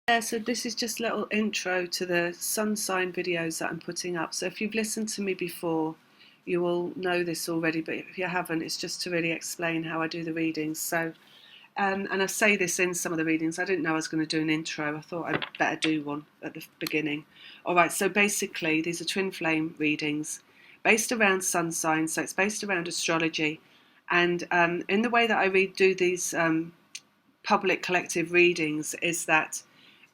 Yeah, so this is just a little intro to the sun sign videos that I'm putting up. So if you've listened to me before, you will know this already, but if you haven't, it's just to really explain how I do the readings. So, and I say this in some of the readings. I didn't know I was going to do an intro. I thought I'd better do one at the beginning. All right, so basically, these are twin flame readings based around sun signs. So it's based around astrology. And in the way that do these public collective readings is that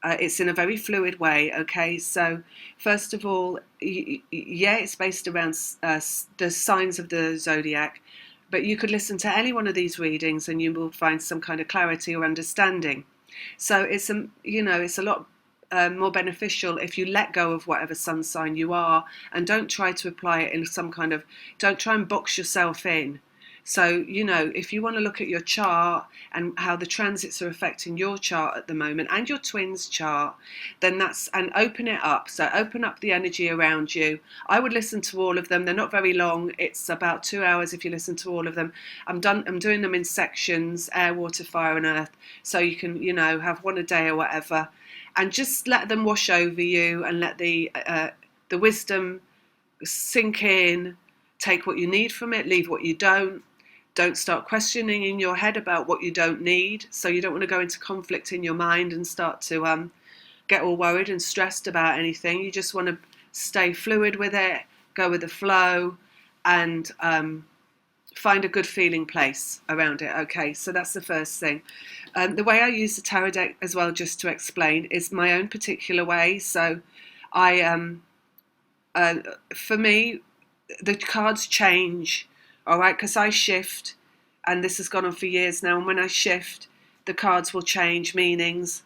it's in a very fluid way, okay? So, first of all, yeah, it's based around the signs of the zodiac, but you could listen to any one of these readings and you will find some kind of clarity or understanding. So, it's a lot more beneficial if you let go of whatever sun sign you are and don't try to apply it in don't try and box yourself in. So, if you want to look at your chart and how the transits are affecting your chart at the moment and your twins chart, then and open it up. So open up the energy around you. I would listen to all of them. They're not very long. It's about 2 hours if you listen to all of them. I'm doing them in sections, air, water, fire and earth. So you can, have one a day or whatever. And just let them wash over you and let the wisdom sink in. Take what you need from it, leave what you don't. Don't start questioning in your head about what you don't need. So you don't want to go into conflict in your mind and start to get all worried and stressed about anything. You just want to stay fluid with it, go with the flow, and find a good feeling place around it. Okay, so that's the first thing. The way I use the tarot deck as well, just to explain, is my own particular way. So for me, the cards change, all right, because I shift, and this has gone on for years now. And when I shift, the cards will change meanings,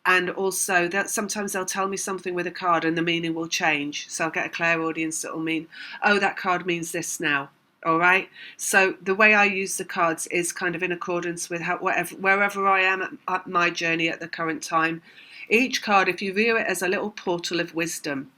and also that sometimes they'll tell me something with a card, and the meaning will change. So I'll get a clairaudience that will mean, oh, that card means this now. All right. So the way I use the cards is kind of in accordance with wherever I am at my journey at the current time. Each card, if you view it as a little portal of wisdom.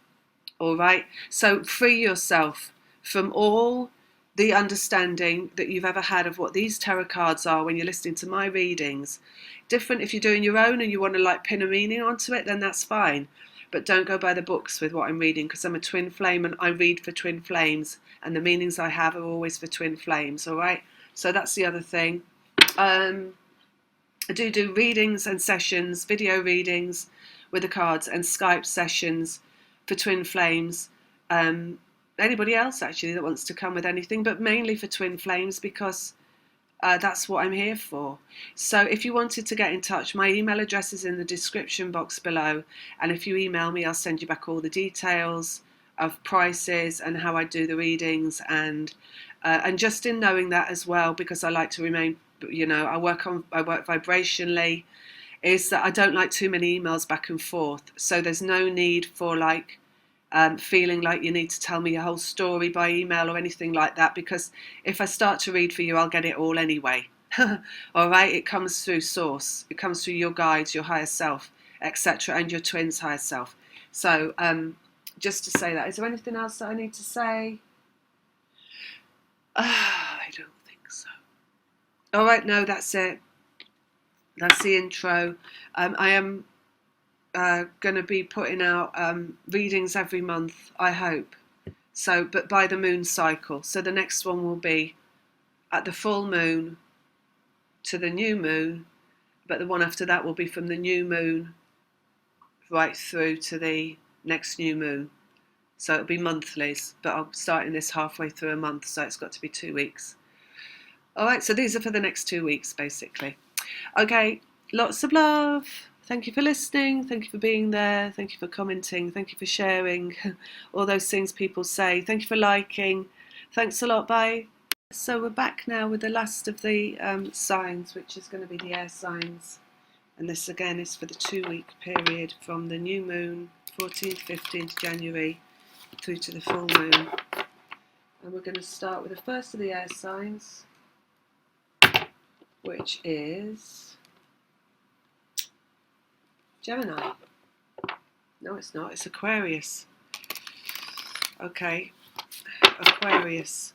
All right. So free yourself from all the understanding that you've ever had of what these tarot cards are when you're listening to my readings. Different if you're doing your own and you want to pin a meaning onto it, then that's fine. But don't go by the books with what I'm reading, because I'm a twin flame and I read for twin flames, and the meanings I have are always for twin flames. All right. So that's the other thing. I do readings and sessions, video readings with the cards, and Skype sessions for twin flames. Anybody else actually that wants to come with anything, but mainly for twin flames, because that's what I'm here for. So if you wanted to get in touch, my email address is in the description box below, and if you email me, I'll send you back all the details of prices and how I do the readings, and just in knowing that as well, because I like to remain, I work vibrationally, is that I don't like too many emails back and forth. So there's no need for feeling like you need to tell me your whole story by email or anything like that, because if I start to read for you, I'll get it all anyway. All right, it comes through source, it comes through your guides, your higher self, etc., and your twin's higher self. So just to say that, is there anything else that I need to say? I don't think so. All right, no, that's it. That's the intro. I am going to be putting out readings every month, I hope. So, but by the moon cycle. So the next one will be at the full moon to the new moon, but the one after that will be from the new moon right through to the next new moon. So it'll be monthlies, but I'm starting this halfway through a month, so it's got to be 2 weeks. All right, so these are for the next 2 weeks, basically. Okay, lots of love. Thank you for listening. Thank you for being there. Thank you for commenting. Thank you for sharing all those things people say. Thank you for liking. Thanks a lot. Bye. So we're back now with the last of the signs, which is going to be the air signs. And this again is for the 2-week period from the new moon, 14th, 15th January, through to the full moon. And we're going to start with the first of the air signs, which is Gemini. No, it's not. It's Aquarius. Okay, Aquarius.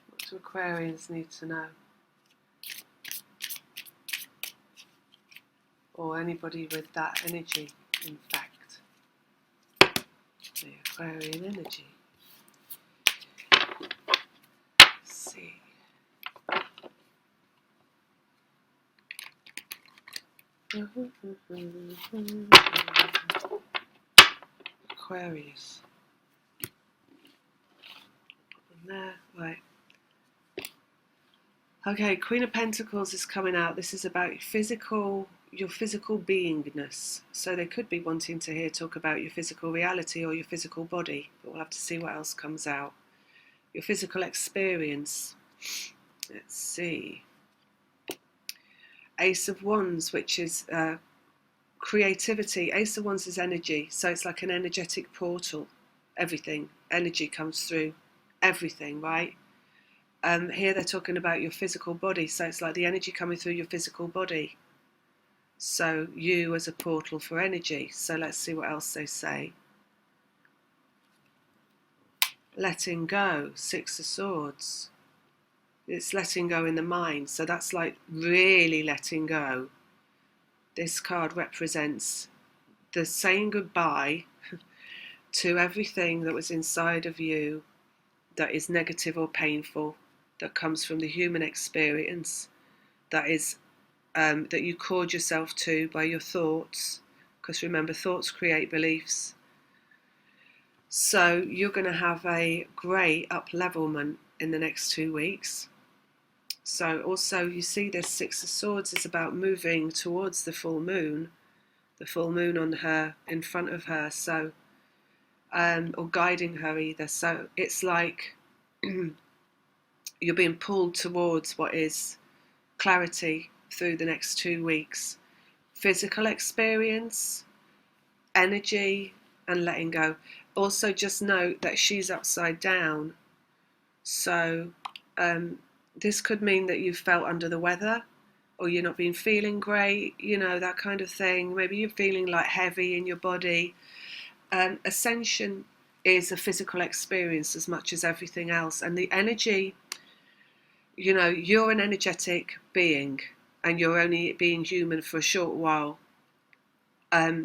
What do Aquarians need to know? or anybody with that energy, in fact. The Aquarian energy. Let's see. Aquarius. And there, right. Okay, Queen of Pentacles is coming out. This is about your physical beingness. So they could be wanting to hear talk about your physical reality or your physical body, but we'll have to see what else comes out. Your physical experience. Let's see. Ace of Wands, which is creativity. Ace of Wands is energy, so it's like an energetic portal. Everything, energy comes through everything, right? Here they're talking about your physical body, so it's like the energy coming through your physical body. So you as a portal for energy. So let's see what else they say. Letting go, Six of Swords. It's letting go in the mind, so that's like really letting go. This card represents the saying goodbye to everything that was inside of you that is negative or painful, that comes from the human experience, that is that you cord yourself to by your thoughts, because remember, thoughts create beliefs. So you're going to have a great up-levelment in the next 2 weeks. So also you see this Six of Swords is about moving towards the full moon on her, in front of her, so or guiding her either. So it's like you're being pulled towards what is clarity through the next 2 weeks. Physical experience, energy, and letting go. Also just note that she's upside down, so this could mean that you've felt under the weather, or you're not been feeling great, you know, that kind of thing. Maybe you're feeling like heavy in your body. Ascension is a physical experience as much as everything else, and the energy, you know, you're an energetic being and you're only being human for a short while.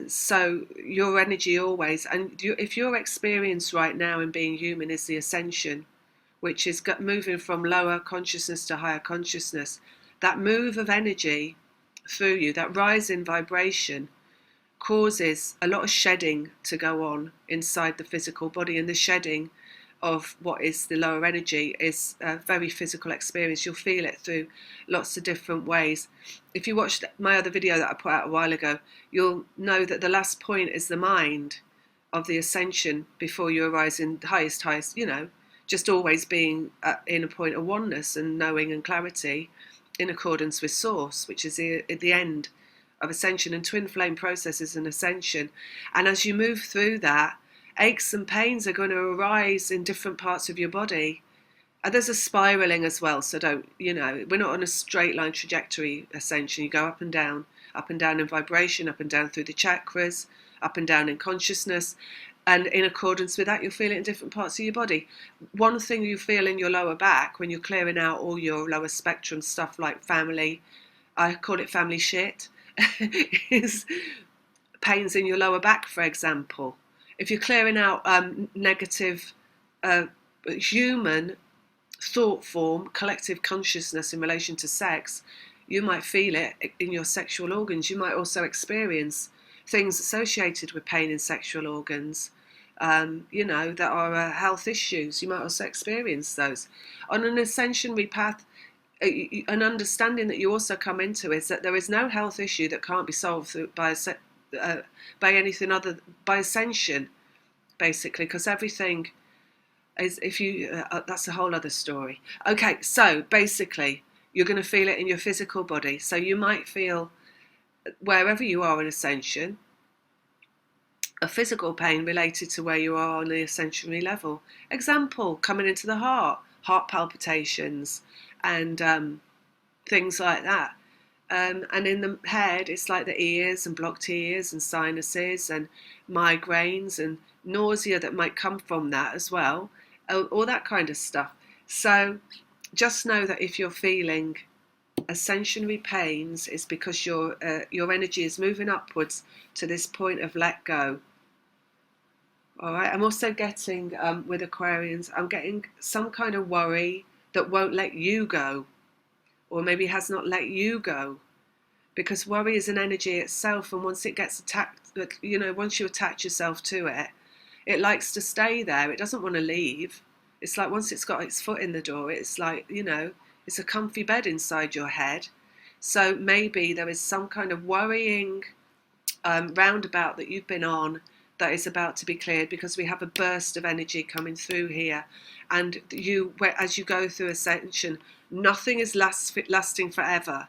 So your energy always, and if your experience right now in being human is the ascension, which is moving from lower consciousness to higher consciousness, that move of energy through you, that rise in vibration, causes a lot of shedding to go on inside the physical body, and the shedding of what is the lower energy is a very physical experience. You'll feel it through lots of different ways. If you watched my other video that I put out a while ago, you'll know that the last point is the mind of the ascension before you arise in the highest, you know, just always being in a point of oneness and knowing and clarity in accordance with source, which is at the end of ascension. And twin flame process is an ascension, and as you move through that, aches and pains are going to arise in different parts of your body, and there's a spiraling as well. So don't, you know, we're not on a straight line trajectory ascension. You go up and down in vibration, up and down through the chakras, up and down in consciousness, and in accordance with that you'll feel it in different parts of your body. One thing you feel in your lower back when you're clearing out all your lower spectrum stuff like family, I call it family shit, is pains in your lower back, for example. If you're clearing out negative human thought form, collective consciousness in relation to sex, you might feel it in your sexual organs. You might also experience things associated with pain in sexual organs, you know, that are health issues. You might also experience those. On an ascensionary path, an understanding that you also come into is that there is no health issue that can't be solved by anything other by ascension, basically, because everything is, if you that's a whole other story. Okay, so basically you're going to feel it in your physical body. So you might feel, wherever you are in ascension, a physical pain related to where you are on the ascensionary level. Example, coming into the heart palpitations, and things like that. And in the head, it's like the ears and blocked ears and sinuses and migraines and nausea that might come from that as well, all that kind of stuff. So just know that if you're feeling ascensionary pains is because your energy is moving upwards to this point of let go. All right. I'm also getting with Aquarians, I'm getting some kind of worry that won't let you go, or maybe has not let you go, because worry is an energy itself, and once it gets attacked, once you attach yourself to it, it likes to stay there. It doesn't want to leave. It's like once it's got its foot in the door, it's like, it's a comfy bed inside your head. So maybe there is some kind of worrying roundabout that you've been on that is about to be cleared, because we have a burst of energy coming through here. And as you go through ascension, nothing is lasting forever.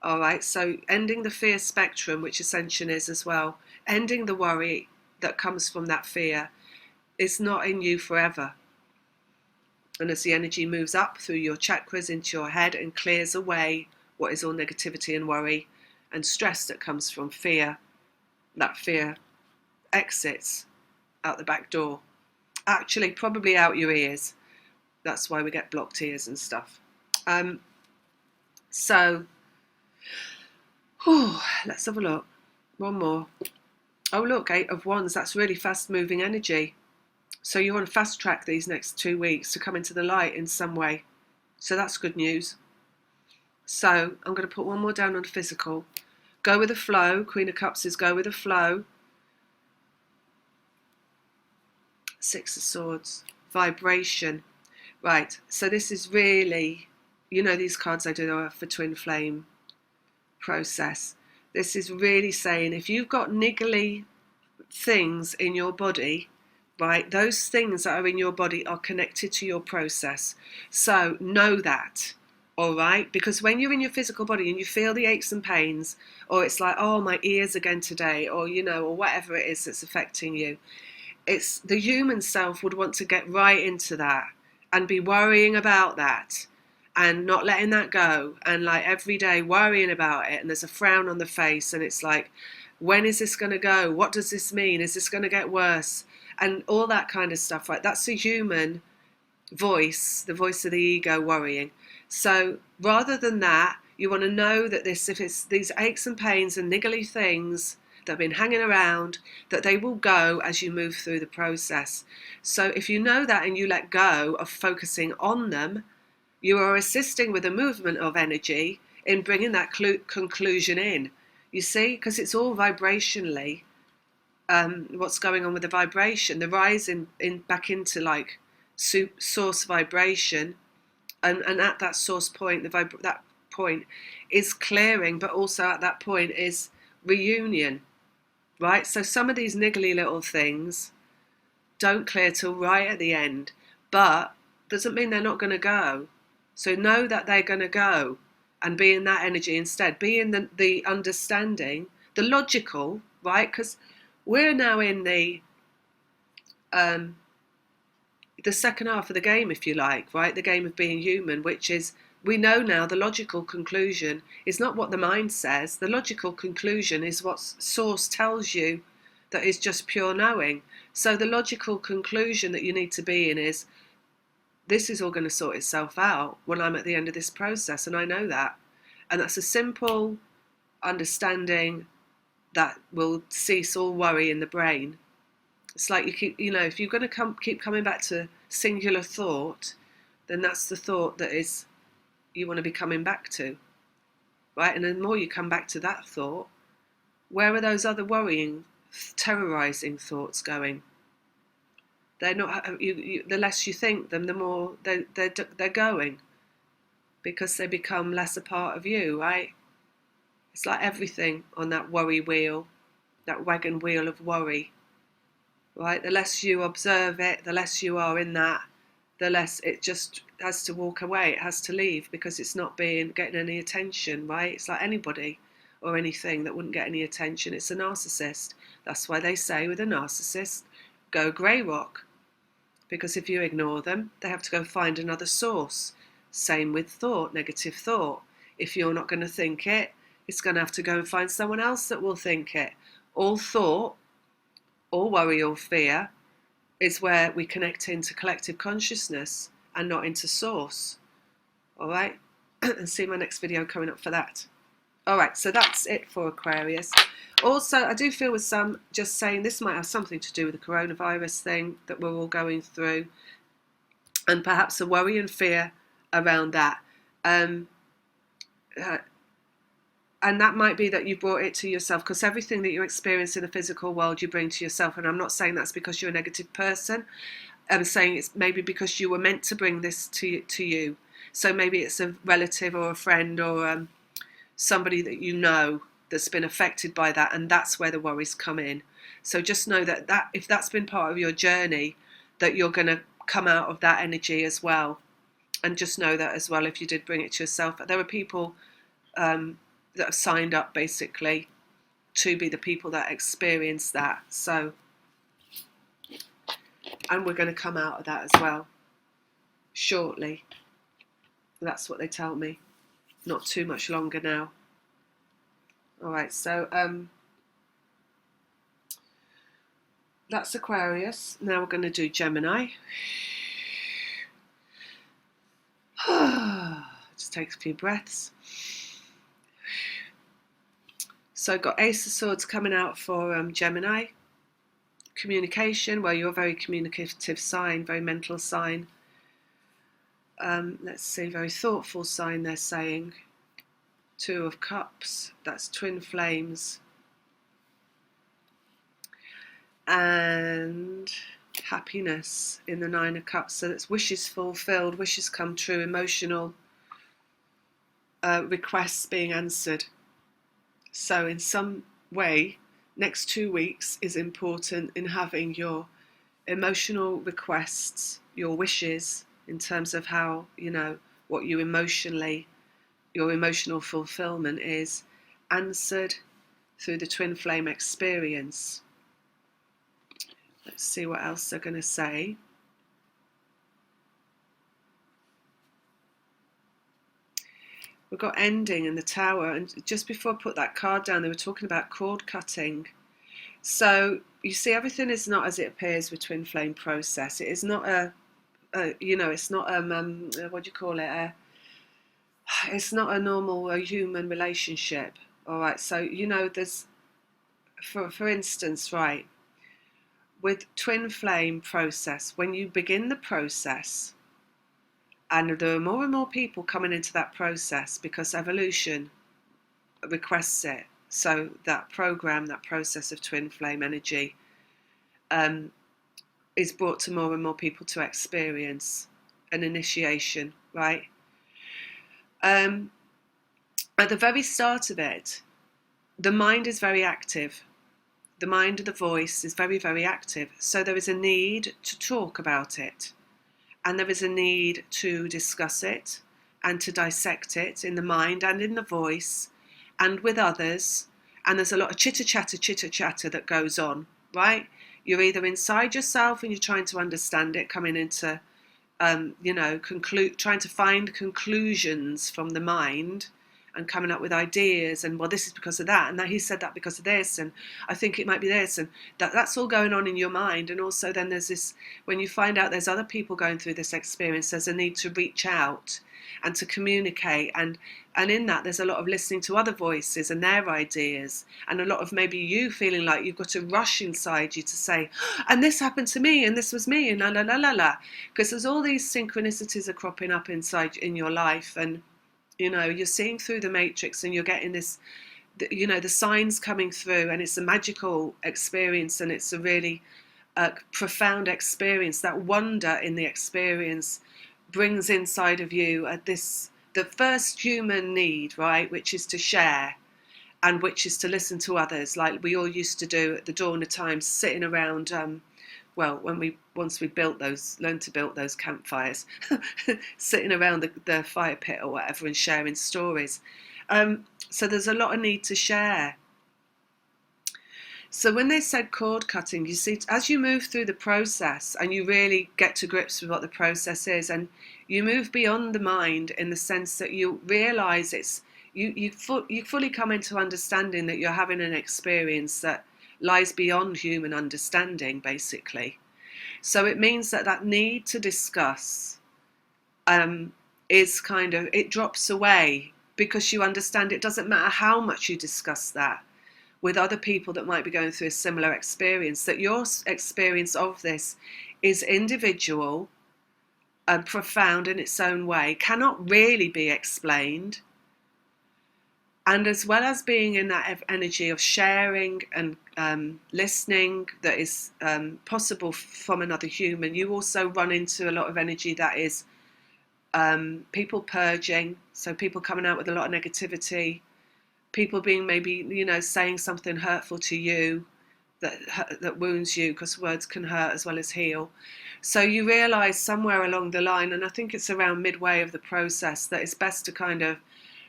All right, so ending the fear spectrum, which ascension is as well, ending the worry that comes from that fear, is not in you forever. And as the energy moves up through your chakras into your head and clears away what is all negativity and worry and stress that comes from fear, that fear exits out the back door. Actually, probably out your ears. That's why we get blocked ears and stuff. Let's have a look. One more. Oh, look, 8 of Wands. That's really fast-moving energy. So you want to fast-track these next 2 weeks to come into the light in some way. So that's good news. So I'm going to put one more down on physical. Go with the flow. Queen of Cups is go with the flow. 6 of Swords. Vibration. Right, so this is really, these cards I do are for twin flame process. This is really saying if you've got niggly things in your body, right, those things that are in your body are connected to your process. So know that, all right? Because when you're in your physical body and you feel the aches and pains, or it's like, oh, my ears again today, or, or whatever it is that's affecting you, it's the human self would want to get right into that and be worrying about that and not letting that go, and like every day worrying about it, and there's a frown on the face, and it's like, when is this going to go? What does this mean? Is this going to get worse? And all that kind of stuff, right? That's the human voice, the voice of the ego worrying. So rather than that, you want to know that if it's these aches and pains and niggly things that have been hanging around, that they will go as you move through the process. So if you know that and you let go of focusing on them, you are assisting with the movement of energy in bringing that conclusion in. You see, because it's all vibrationally, what's going on with the vibration, the rise in back into like source vibration, and at that source point, that point is clearing, but also at that point is reunion. Right, so some of these niggly little things don't clear till right at the end, but doesn't mean they're not going to go. So know that they're going to go and be in that energy instead. Be in the understanding, the logical, right? Because we're now in the second half of the game, if you like, right? The game of being human, which is, we know now the logical conclusion is not what the mind says. The logical conclusion is what source tells you, that is just pure knowing. So the logical conclusion that you need to be in is, this is all going to sort itself out when I'm at the end of this process, and I know that. And that's a simple understanding that will cease all worry in the brain. It's like you keep, if you're going to keep coming back to singular thought, then that's the thought that is you want to be coming back to, right? And the more you come back to that thought, where are those other worrying, terrorizing thoughts going? They're not. The less you think them, the more they're going, because they become less a part of you, right? It's like everything on that worry wheel, that wagon wheel of worry, right? The less you observe it, the less you are in that, the less it just has to walk away, it has to leave, because it's not getting any attention, right? It's like anybody or anything that wouldn't get any attention. It's a narcissist. That's why they say with a narcissist, go grey rock, because if you ignore them, they have to go find another source. Same with thought, negative thought. If you're not going to think it, it's going to have to go and find someone else that will think it. All thought, all worry, all fear is where we connect into collective consciousness and not into source. All right? and see my next video coming up for that. All right, so that's it for Aquarius. Also, I do feel with some just saying this might have something to do with the coronavirus thing that we're all going through, and perhaps a worry and fear around that. And that might be that you brought it to yourself, because everything that you experience in the physical world you bring to yourself. And I'm not saying that's because you're a negative person. I'm saying it's maybe because you were meant to bring this to you. So maybe it's a relative or a friend or somebody that you know that's been affected by that, and that's where the worries come in. So just know that if that's been part of your journey, that you're going to come out of that energy as well. And just know that as well, if you did bring it to yourself. There are people that have signed up basically to be the people that experience that. So, and we're going to come out of that as well shortly. That's what they tell me. Not too much longer now. All right, so that's Aquarius. Now we're going to do Gemini. Just take a few breaths. So I've got Ace of Swords coming out for Gemini. Communication, well, you're a very communicative sign, very mental sign. Let's see, very thoughtful sign, they're saying. Two of Cups, that's twin flames. And happiness in the Nine of Cups. So that's wishes fulfilled, wishes come true, emotional requests being answered. So in some way, next 2 weeks is important in having your emotional requests, your wishes, in terms of how, you know, what you emotionally, your emotional fulfillment is, answered through the twin flame experience. Let's see what else they're going to say. We've got ending in the Tower, and just before I put that card down, they were talking about cord cutting. So you see, everything is not as it appears with twin flame process. It is not you know, it's not what do you call it? It's not a normal human relationship. All right. So you know, there's for instance, right, with twin flame process, when you begin the process, and there are more and more people coming into that process because evolution requests it. So that program, that process of twin flame energy is brought to more and more people to experience an initiation, right? At the very start of it, the mind is very active. The mind of the voice is very, very active. So there is a need to talk about it. And there is a need to discuss it and to dissect it in the mind and in the voice and with others. And there's a lot of chitter-chatter that goes on, right? You're either inside yourself and you're trying to understand it, coming into, you know, trying to find conclusions from the mind and coming up with ideas, and well, this is because of that, and that he said that because of this, and I think it might be this, and that's all going on in your mind. And also then there's this, when you find out there's other people going through this experience, there's a need to reach out and to communicate, and in that there's a lot of listening to other voices and their ideas, and a lot of maybe you feeling like you've got a rush inside you to say, and this happened to me, and this was me, and la la la la la, because there's all these synchronicities are cropping up inside in your life. And you know, you're seeing through the matrix and you're getting this, you know, the signs coming through, and it's a magical experience, and it's a really profound experience. That wonder in the experience brings inside of you the first human need, right, which is to share, and which is to listen to others, like we all used to do at the dawn of time, sitting around, well, once we learned to build those campfires, sitting around the fire pit or whatever and sharing stories. So there's a lot of need to share. So when they said cord cutting, you see, as you move through the process and you really get to grips with what the process is, and you move beyond the mind in the sense that you realise you fully come into understanding that you're having an experience that lies beyond human understanding, basically. So it means that need to discuss is kind of, it drops away, because you understand it doesn't matter how much you discuss that with other people that might be going through a similar experience, that your experience of this is individual and profound in its own way, cannot really be explained. And as well as being in that energy of sharing and listening that is possible from another human, you also run into a lot of energy that is people purging, so people coming out with a lot of negativity, people being maybe, saying something hurtful to you that wounds you, because words can hurt as well as heal. So you realise somewhere along the line, and I think it's around midway of the process, that it's best to kind of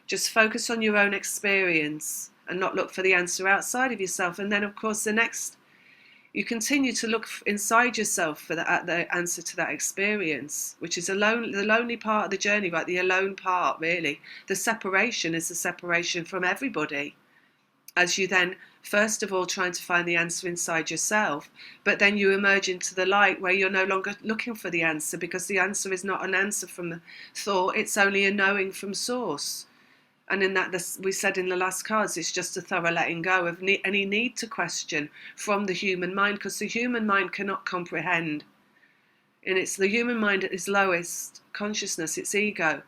just focus on your own experience and not look for the answer outside of yourself. And then, of course, you continue to look inside yourself for the answer to that experience, which is the lonely part of the journey, right? The alone part, really. The separation is the separation from everybody, as you then, first of all, trying to find the answer inside yourself, but then you emerge into the light where you're no longer looking for the answer, because the answer is not an answer from the thought, it's only a knowing from source. And in that, we said in the last cards, it's just a thorough letting go of any need to question from the human mind, because the human mind cannot comprehend. And it's the human mind at its lowest consciousness, its ego,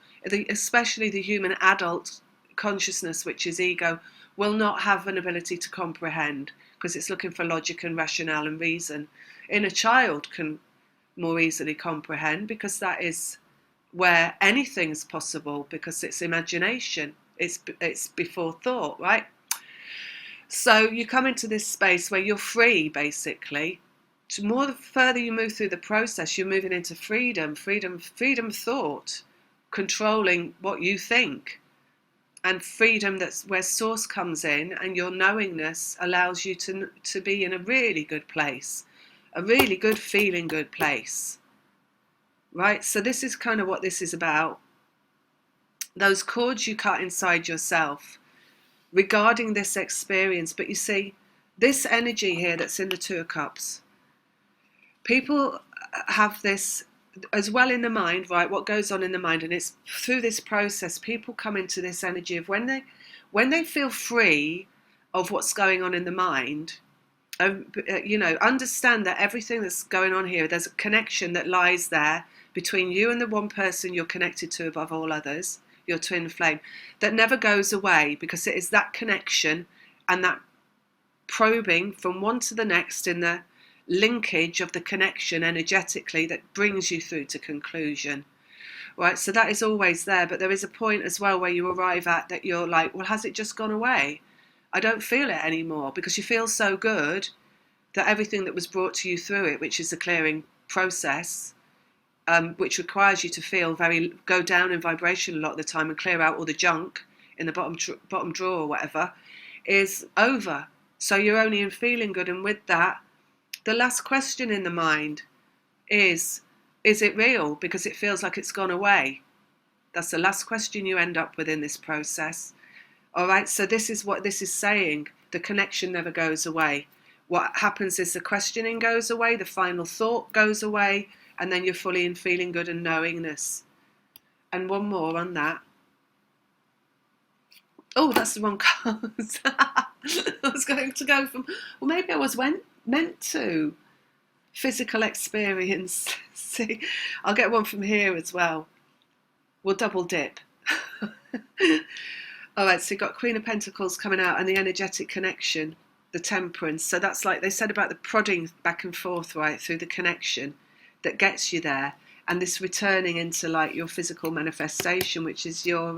especially the human adult consciousness, which is ego, will not have an ability to comprehend, because it's looking for logic and rationale and reason. Inner child can more easily comprehend, because that is where anything's possible, because it's imagination. It's before thought, right? So you come into this space where you're free, basically. The further you move through the process, you're moving into freedom of thought, controlling what you think, and freedom, that's where source comes in, and your knowingness allows you to be in a really good place, a really good feeling good place, right? So this is kind of what this is about. Those cords you cut inside yourself regarding this experience. But you see, this energy here that's in the Two of Cups, people have this as well in the mind, right? What goes on in the mind, and it's through this process people come into this energy of when they feel free of what's going on in the mind. Understand that everything that's going on here, there's a connection that lies there between you and the one person you're connected to above all others, your twin flame, that never goes away, because it is that connection and that probing from one to the next in the linkage of the connection energetically that brings you through to conclusion, right? So that is always there, but there is a point as well where you arrive at that you're like, well, has it just gone away? I don't feel it anymore, because you feel so good that everything that was brought to you through it, which is the clearing process, which requires you to go down in vibration a lot of the time and clear out all the junk in the bottom drawer or whatever, is over. So you're only in feeling good. And with that, the last question in the mind is it real? Because it feels like it's gone away. That's the last question you end up with in this process. All right, so this is what this is saying. The connection never goes away. What happens is the questioning goes away, the final thought goes away, and then you're fully in feeling good and knowingness. And one more on that. Oh, that's the wrong card. I was going to go from, well, maybe I was meant to. Physical experience. See, I'll get one from here as well. We'll double dip. All right, so you've got Queen of Pentacles coming out and the energetic connection, the Temperance. So that's like they said about the prodding back and forth, right, through the connection that gets you there, and this returning into like your physical manifestation, which is your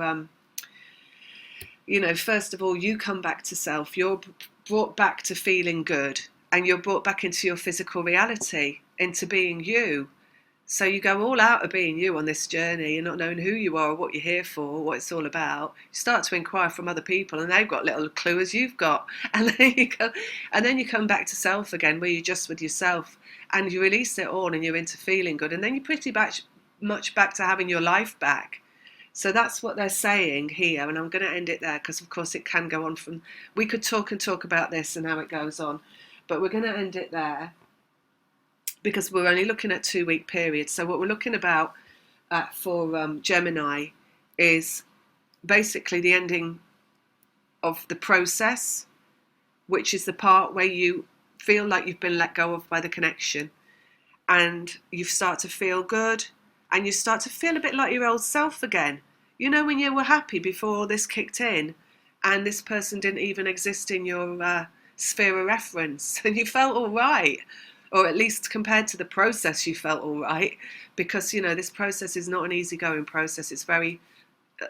first of all, you come back to self, you're brought back to feeling good, and you're brought back into your physical reality, into being you. So you go all out of being you on this journey, and not knowing who you are or what you're here for, what it's all about. You start to inquire from other people, and they've got little clue as you've got. And then you come back to self again, where you're just with yourself, and you release it all, and you're into feeling good. And then you're pretty much back to having your life back. So that's what they're saying here, and I'm going to end it there, because of course it can go on from, we could talk about this and how it goes on, but we're going to end it there, because we're only looking at 2-week periods. So what we're looking about for Gemini is basically the ending of the process, which is the part where you feel like you've been let go of by the connection, and you start to feel good, and you start to feel a bit like your old self again. You know, when you were happy before all this kicked in, and this person didn't even exist in your sphere of reference, and you felt all right, or at least compared to the process, you felt all right, because you know this process is not an easygoing process. It's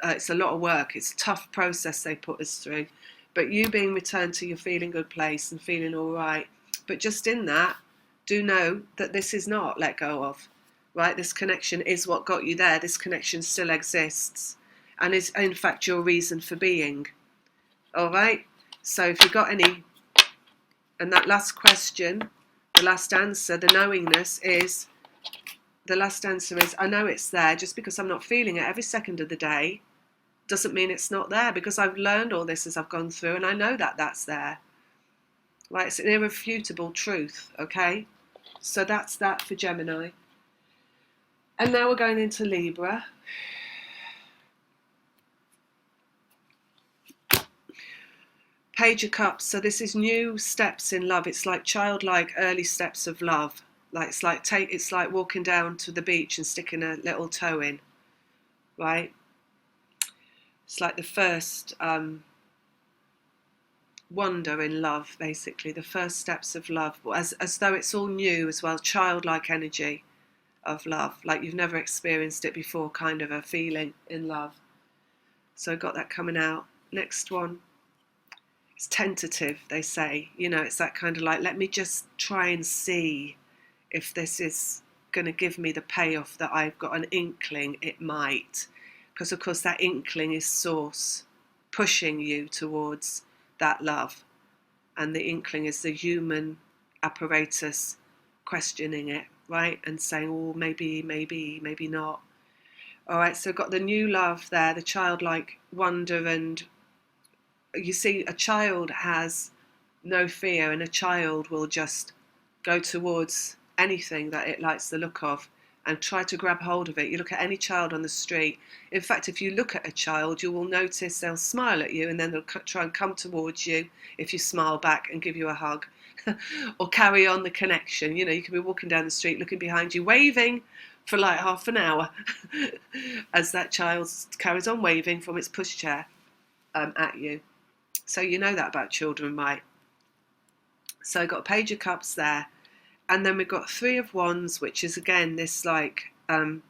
it's a lot of work. It's a tough process they put us through. But you being returned to your feeling good place and feeling all right. But just in that, do know that this is not let go of, right? This connection is what got you there. This connection still exists and is in fact your reason for being. All right? So if you got any, and that last question, the last answer, the knowingness is, the last answer is, I know it's there. Just because I'm not feeling it every second of the day doesn't mean it's not there, because I've learned all this as I've gone through, and I know that that's there. Right? It's an irrefutable truth, okay? So that's that for Gemini. And now we're going into Libra. Page of Cups. So this is new steps in love. It's like childlike early steps of love. Like it's like walking down to the beach and sticking a little toe in, right? It's like the first wonder in love, basically, the first steps of love, as though it's all new as well, childlike energy of love, like you've never experienced it before, kind of a feeling in love. So got that coming out. Next one, it's tentative, they say. You know, it's that kind of like, let me just try and see if this is going to give me the payoff that I've got an inkling it might. Because, of course, that inkling is source pushing you towards that love. And the inkling is the human apparatus questioning it, right? And saying, oh, maybe not. All right, so got the new love there, the childlike wonder. And you see, a child has no fear, and a child will just go towards anything that it likes the look of and try to grab hold of it. You look at any child on the street. In fact, if you look at a child, you will notice they'll smile at you, and then they'll try and come towards you if you smile back and give you a hug or carry on the connection. You know, you can be walking down the street, looking behind you, waving for like half an hour as that child carries on waving from its pushchair at you. So you know that about children, right? So I've got a Page of Cups there. And then we've got Three of Wands, which is again this like the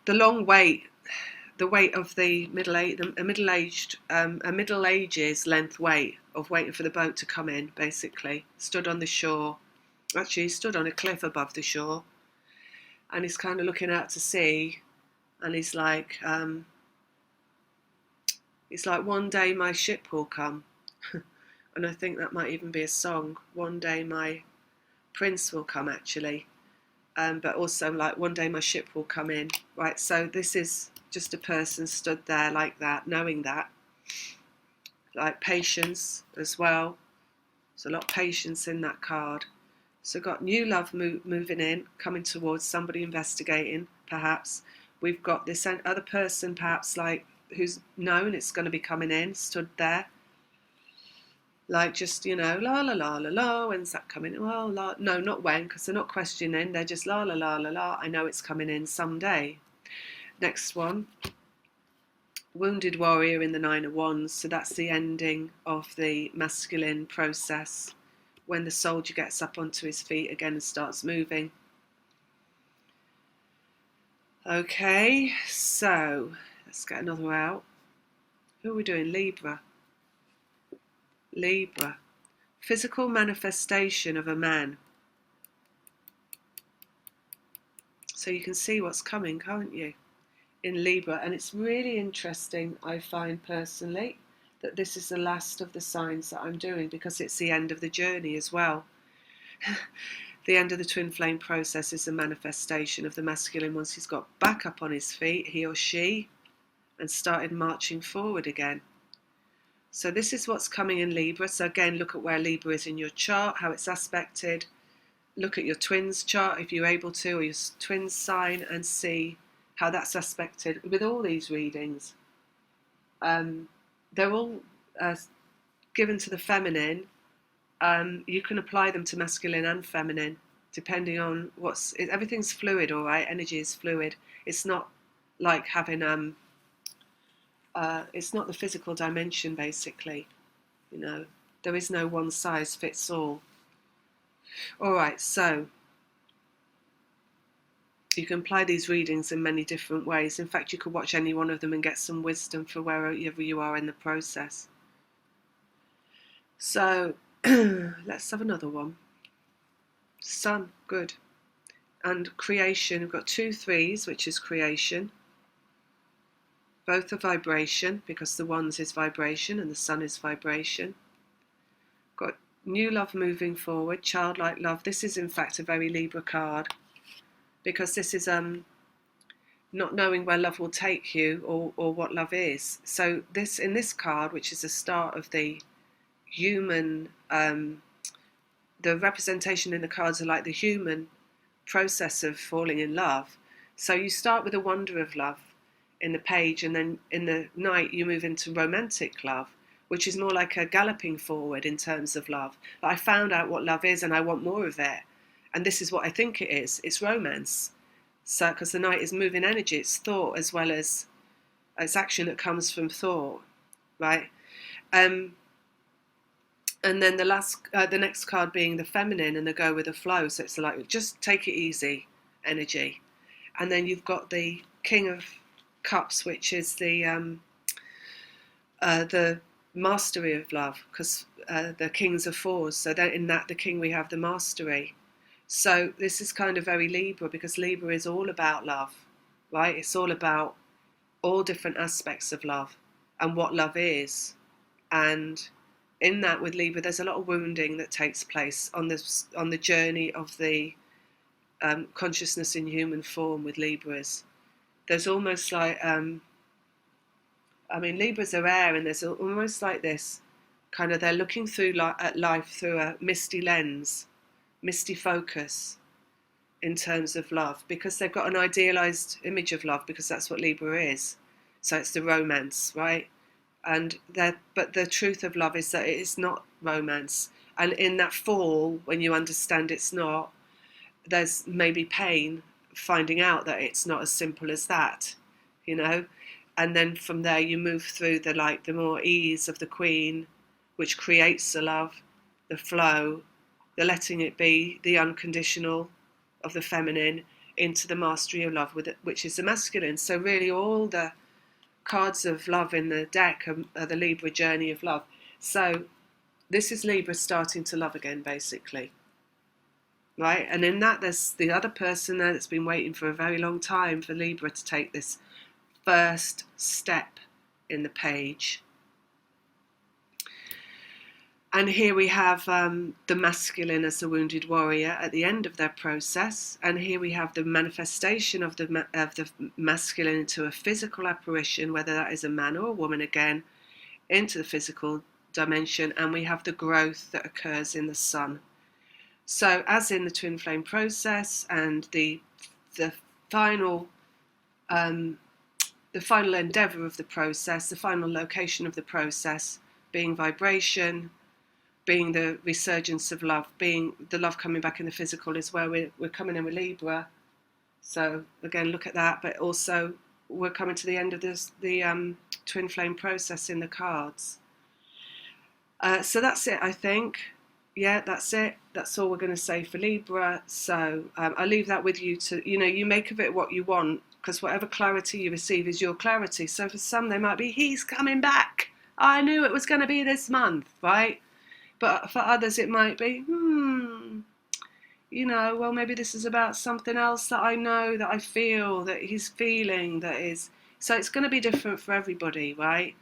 long wait, the wait of the middle ages length wait of waiting for the boat to come in. Basically, stood on the shore. Actually, he stood on a cliff above the shore, and he's kind of looking out to sea, and he's like, one day my ship will come, and I think that might even be a song. One day my prince will come, actually, but also like one day my ship will come in, right? So this is just a person stood there like that, knowing that, like patience as well. There's a lot of patience in that card. So got new love moving in, coming towards somebody investigating, perhaps. We've got this other person, perhaps like who's known it's going to be coming in, stood there. Like just, you know, la la la la la, when's that coming in? Well, no, not when, because they're not questioning, they're just la la la la la, I know it's coming in someday. Next one, Wounded Warrior in the Nine of Wands. So that's the ending of the masculine process, when the soldier gets up onto his feet again and starts moving. Okay, so let's get another out. Who are we doing? Libra. Libra. Physical manifestation of a man. So you can see what's coming, can't you, in Libra? And it's really interesting, I find personally, that this is the last of the signs that I'm doing, because it's the end of the journey as well. The end of the twin flame process is the manifestation of the masculine once he's got back up on his feet, he or she, and started marching forward again. So this is what's coming in Libra. So again, look at where Libra is in your chart, how it's aspected. Look at your twins chart if you're able to, or your twins sign, and see how that's aspected with all these readings. They're all given to the feminine. You can apply them to masculine and feminine, depending on everything's fluid, all right? Energy is fluid. It's not like having, it's not the physical dimension, basically. You know, there is no one size fits all. All right, so you can apply these readings in many different ways. In fact, you could watch any one of them and get some wisdom for wherever you are in the process. So let's have another one. Sun, good. And creation, we've got 2 3s, which is creation. Both are vibration, because the ones is vibration and the sun is vibration. Got new love moving forward, childlike love. This is in fact a very Libra card, because this is not knowing where love will take you, or what love is. So this, in this card, which is the start of the human, the representation in the cards are like the human process of falling in love. So you start with a wonder of love in the page, and then in the night you move into romantic love, which is more like a galloping forward in terms of love. But I found out what love is and I want more of it, and this is what I think it is. It's romance. So because the night is moving energy, it's thought as well as it's action that comes from thought, right? And then the next card being the feminine and the go with the flow. So it's like, just take it easy energy. And then you've got the King of Cups, which is the mastery of love, because the Kings are 4s. So then in that, the King, we have the mastery. So this is kind of very Libra, because Libra is all about love, right? It's all about all different aspects of love and what love is. And in that, with Libra, there's a lot of wounding that takes place on the journey of the consciousness in human form with Libras. There's almost like, Libras are air, and there's almost like this kind of, they're looking through at life through a misty lens, misty focus in terms of love, because they've got an idealized image of love, because that's what Libra is. So it's the romance, right? But the truth of love is that it is not romance. And in that fall, when you understand it's not, there's maybe pain finding out that it's not as simple as that, you know. And then from there you move through the more ease of the Queen, which creates the love, the flow, the letting it be, the unconditional of the feminine, into the mastery of love, which is the masculine. So really all the cards of love in the deck are the Libra journey of love. So this is Libra starting to love again, basically, right? And in that, there's the other person there that's been waiting for a very long time for Libra to take this first step in the page. And here we have the masculine as the wounded warrior at the end of their process. And here we have the manifestation of the masculine into a physical apparition, whether that is a man or a woman again, into the physical dimension. And we have the growth that occurs in the sun. So as in the twin flame process, and the final endeavour of the process, the final location of the process being vibration, being the resurgence of love, being the love coming back in the physical, is where we're coming in with Libra. So again, look at that. But also we're coming to the end of the twin flame process in the cards. So that's it, I think. Yeah, that's it. That's all we're going to say for Libra. So I'll leave that with you to, you make of it what you want, because whatever clarity you receive is your clarity. So for some, they might be, he's coming back. I knew it was going to be this month, right? But for others, it might be, well, maybe this is about something else that I know, that I feel, that he's feeling, that is. So it's going to be different for everybody, right?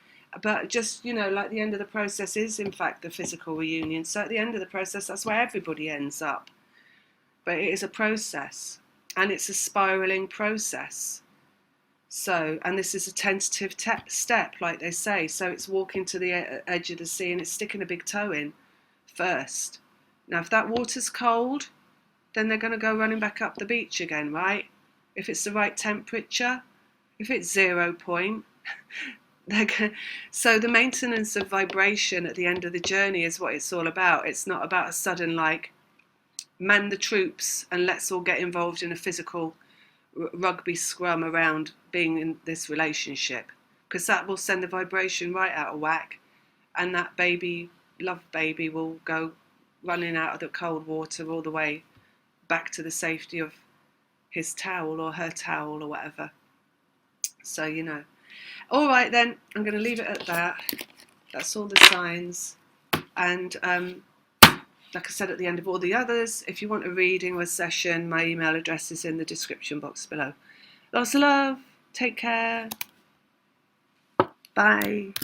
But just, like the end of the process is, in fact, the physical reunion. So at the end of the process, that's where everybody ends up. But it is a process, and it's a spiraling process. So, and this is a tentative step, like they say. So it's walking to the edge of the sea, and it's sticking a big toe in first. Now, if that water's cold, then they're going to go running back up the beach again, right? If it's the right temperature, If it's 0 point, so the maintenance of vibration at the end of the journey is what it's all about. It's not about a sudden like, man the troops and let's all get involved in a physical rugby scrum around being in this relationship, because that will send the vibration right out of whack, and that baby, love baby, will go running out of the cold water all the way back to the safety of his towel or her towel or whatever. So, you know. All right, then, I'm going to leave it at that. That's all the signs. And like I said at the end of all the others, if you want a reading or a session, my email address is in the description box below. Lots of love. Take care. Bye.